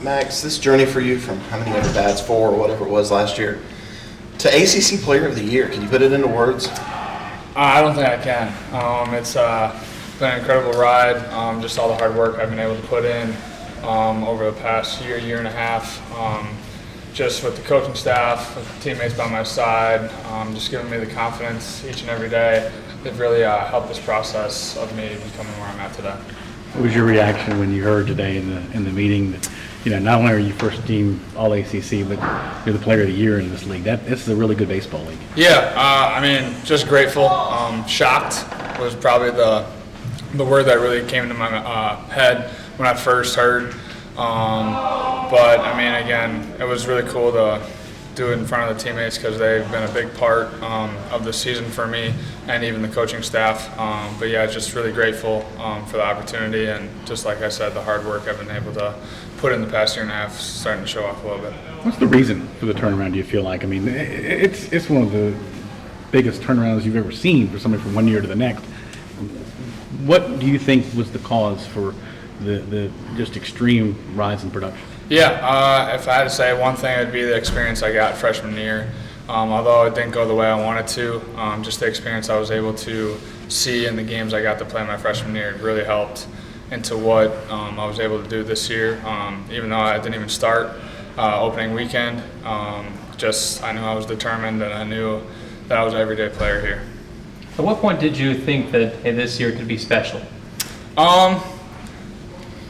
Max, this journey for you from how many ever bats, 4 or whatever it was last year, to ACC Player of the Year, can you put it into words? I don't think I can. It's been an incredible ride. Just all the hard work I've been able to put in over the past year and a half. Just with the coaching staff, with the teammates by my side, just giving me the confidence each and every day. They've really helped this process of me becoming where I'm at today. What was your reaction when you heard today in the meeting that, not only are you first team All ACC, but you're the Player of the Year in this league? This is a really good baseball league. Yeah, just grateful. Shocked was probably the word that really came into my head when I first heard. But again, it was really cool to do it in front of the teammates because they've been a big part of the season for me and even the coaching staff. But yeah, just really grateful for the opportunity, and just like I said, the hard work I've been able to put in the past year and a half is starting to show off a little bit. What's the reason for the turnaround, do you feel like? It's one of the biggest turnarounds you've ever seen for somebody from one year to the next. What do you think was the cause for the just extreme rise in production? Yeah, if I had to say one thing, it'd be the experience I got freshman year. Although it didn't go the way I wanted to, just the experience I was able to see in the games I got to play my freshman year really helped into what I was able to do this year. Even though I didn't even start opening weekend, I knew I was determined, and I knew that I was an everyday player here. At what point did you think that, hey, this year could be special?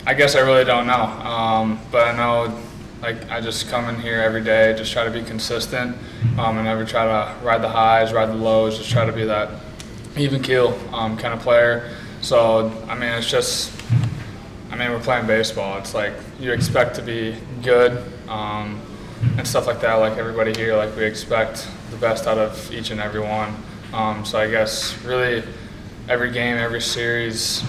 I guess I really don't know, but I know I just come in here every day, just try to be consistent, and never try to ride the highs, ride the lows, just try to be that even keel kind of player. So it's just, we're playing baseball. It's like you expect to be good and stuff like that, like everybody here, like we expect the best out of each and every one. So I guess really every game, every series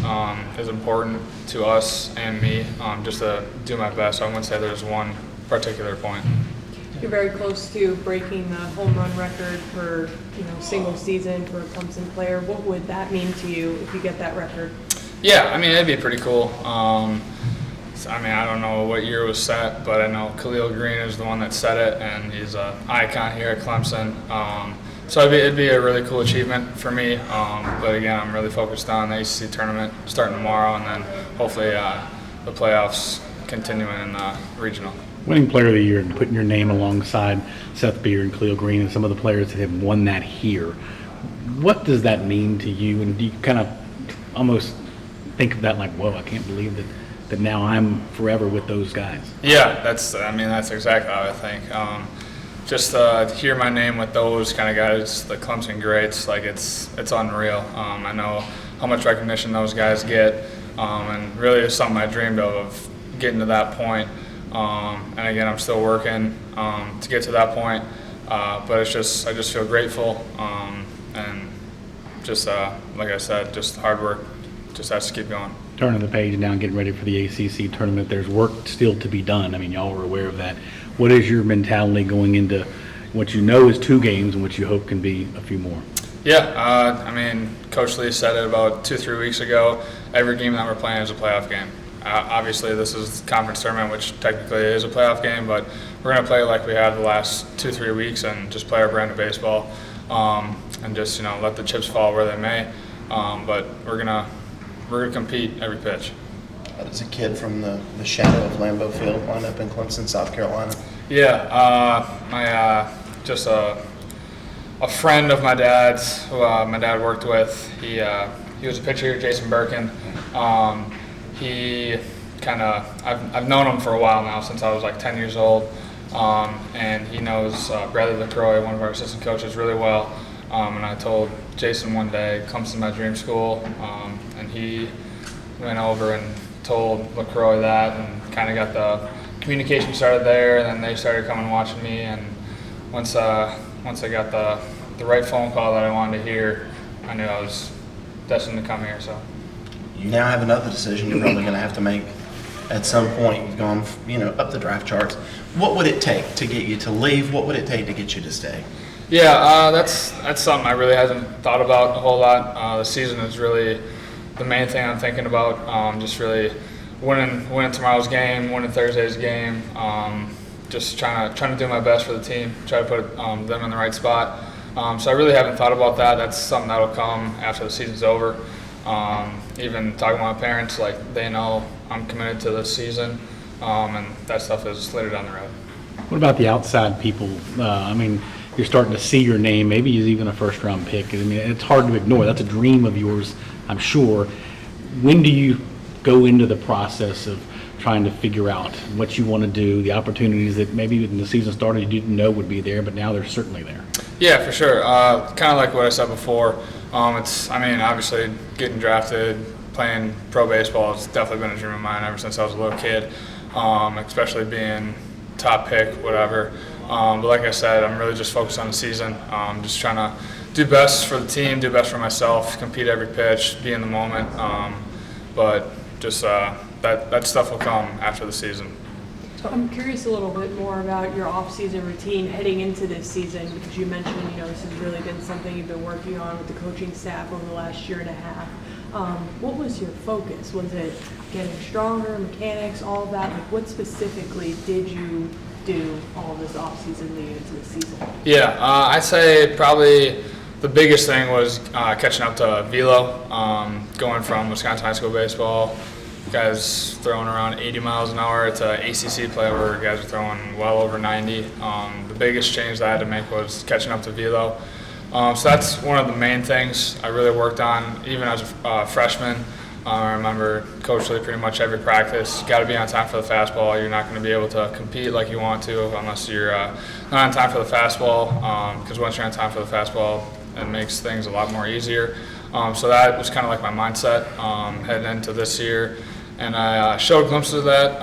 is important to us and me, just to do my best. So I wouldn't say there's one particular point. You're very close to breaking the home run record for single season for a Clemson player. What would that mean to you if you get that record? Yeah, it'd be pretty cool. I don't know what year it was set, but I know Khalil Green is the one that set it, and he's an icon here at Clemson. So it'd be a really cool achievement for me. But again, I'm really focused on the ACC tournament starting tomorrow, and then hopefully the playoffs continuing in regional. Winning Player of the Year and putting your name alongside Seth Beer and Khalil Green and some of the players that have won that here, what does that mean to you? And do you kind of almost think of that like, whoa, I can't believe that now I'm forever with those guys? Yeah, that's exactly how I think. Just to hear my name with those kind of guys, the Clemson greats, it's unreal. I know how much recognition those guys get, and really it's something I dreamed of getting to that point. And again, I'm still working to get to that point, but I just feel grateful, and just like I said, just hard work just has to keep going. Turning the page now and getting ready for the ACC tournament, there's work still to be done. Y'all are aware of that. What is your mentality going into what you know is 2 games and what you hope can be a few more? Yeah, Coach Lee said it about 2-3 weeks ago. Every game that we're playing is a playoff game. Obviously, this is the conference tournament, which technically is a playoff game, but we're going to play like we have the last 2-3 weeks and just play our brand of baseball, and just let the chips fall where they may. But we're gonna compete every pitch. How does a kid from the shadow of Lambeau Field wind up in Clemson, South Carolina? Yeah, just a friend of my dad's who my dad worked with. He was a pitcher here, Jason Birkin. I've known him for a while now, since I was like 10 years old, and he knows Bradley LaCroix, one of our assistant coaches, really well. And I told Jason one day, Clemson's my dream school, and he went over and told LaCroix that, and kind of got the communication started there, and then they started coming and watching me, and once I got the right phone call that I wanted to hear, I knew I was destined to come here. So you now have another decision you're probably going to have to make at some point. You've gone up the draft charts. What would it take to get you to leave? What would it take to get you to stay? Yeah, that's something I really hasn't thought about a whole lot. The season is really the main thing I'm thinking about. Just really winning tomorrow's game, winning Thursday's game. Just trying to do my best for the team, try to put them in the right spot. So I really haven't thought about that. That's something that'll come after the season's over. Even talking to my parents, like, they know I'm committed to this season, and that stuff is later down the road. What about the outside people? I mean, you're starting to see your name. Maybe he's even a first-round pick. I mean, it's hard to ignore. That's a dream of yours, I'm sure. When do you go into the process of trying to figure out what you want to do, the opportunities that maybe when the season started you didn't know would be there, but now they're certainly there? Yeah, for sure. Kind of like what I said before. Obviously getting drafted, playing pro baseball has definitely been a dream of mine ever since I was a little kid, especially being top pick, whatever. But like I said, I'm really just focused on the season, just trying to do best for the team, do best for myself, compete every pitch, be in the moment. But just that stuff will come after the season. I'm curious a little bit more about your off-season routine heading into this season, because you mentioned, this has really been something you've been working on with the coaching staff over the last year and a half. What was your focus? Was it getting stronger, mechanics, all of that? Like, what specifically did you do all this off-season leading into the season? Yeah, I'd say probably the biggest thing was catching up to velo, going from Wisconsin high school baseball, guys throwing around 80 miles an hour, to ACC Player where guys are throwing well over 90. The biggest change that I had to make was catching up to velo. So that's one of the main things I really worked on, even as a freshman. I remember Coach Lee pretty much every practice, got to be on time for the fastball. You're not going to be able to compete like you want to unless you're not on time for the fastball, because once you're on time for the fastball, it makes things a lot more easier. So that was kind of like my mindset heading into this year. And I showed glimpses of that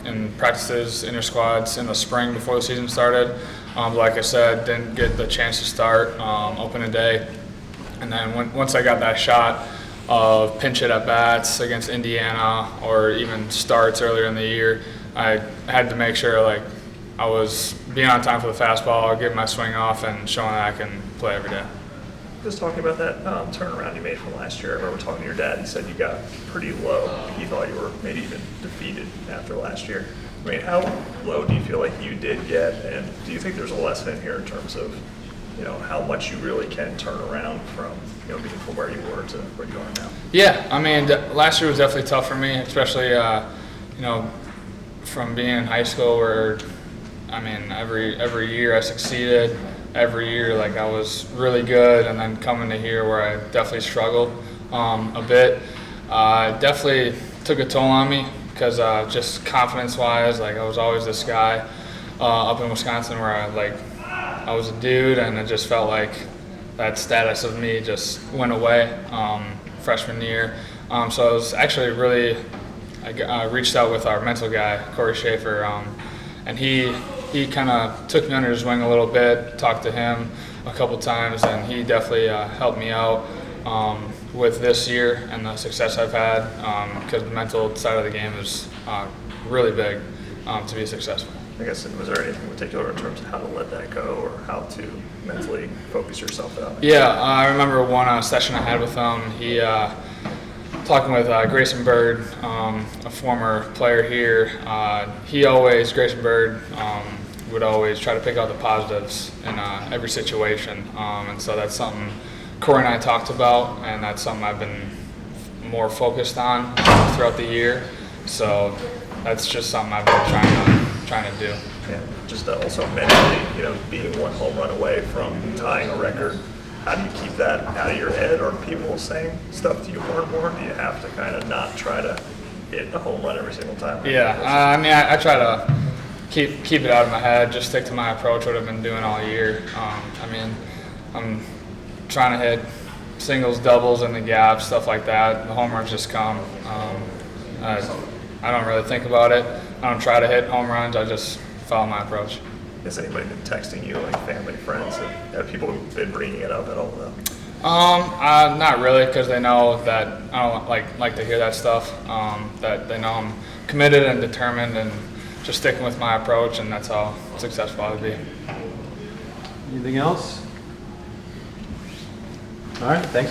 in practices, inter squads in the spring before the season started. Like I said, didn't get the chance to start opening day. And then once I got that shot of pinch hit at bats against Indiana, or even starts earlier in the year, I had to make sure I was being on time for the fastball, getting my swing off, and showing that I can play every day. Just talking about that turnaround you made from last year. I remember talking to your dad. He said you got pretty low. He thought you were maybe even defeated after last year. I mean, how low do you feel like you did get? And do you think there's a lesson here in terms of, how much you really can turn around from, being from where you were to where you are now? Yeah, last year was definitely tough for me, especially, from being in high school where, every year I succeeded. Every year, I was really good, and then coming to here where I definitely struggled a bit, definitely took a toll on me, because just confidence-wise, I was always this guy up in Wisconsin where I was a dude, and it just felt like that status of me just went away freshman year. So I was actually I reached out with our mental guy, Corey Schaefer, and he kind of took me under his wing a little bit, talked to him a couple times, and he definitely helped me out with this year and the success I've had, because the mental side of the game is really big to be successful. I guess, was there anything in particular in terms of how to let that go or how to mentally focus yourself out? Yeah, I remember one session I had with him. He talking with Grayson Bird, a former player here. Grayson Bird would always try to pick out the positives in every situation. And so that's something Corey and I talked about, and that's something I've been more focused on throughout the year. So that's just something I've been trying to do. Yeah, just also mentally, being one home run away from tying a record. How do you keep that out of your head? Are people saying stuff to you more and more? Do you have to kind of not try to hit a home run every single time? Yeah, I try to keep it out of my head, just stick to my approach, what I've been doing all year. I'm trying to hit singles, doubles in the gap, stuff like that. The home runs just come. I don't really think about it. I don't try to hit home runs. I just follow my approach. Has anybody been texting you, family, friends? Have people been bringing it up at all, though? Not really, because they know that I don't like to hear that stuff. That they know I'm committed and determined, and just sticking with my approach, and that's how successful I'll be. Anything else? All right, thanks, man.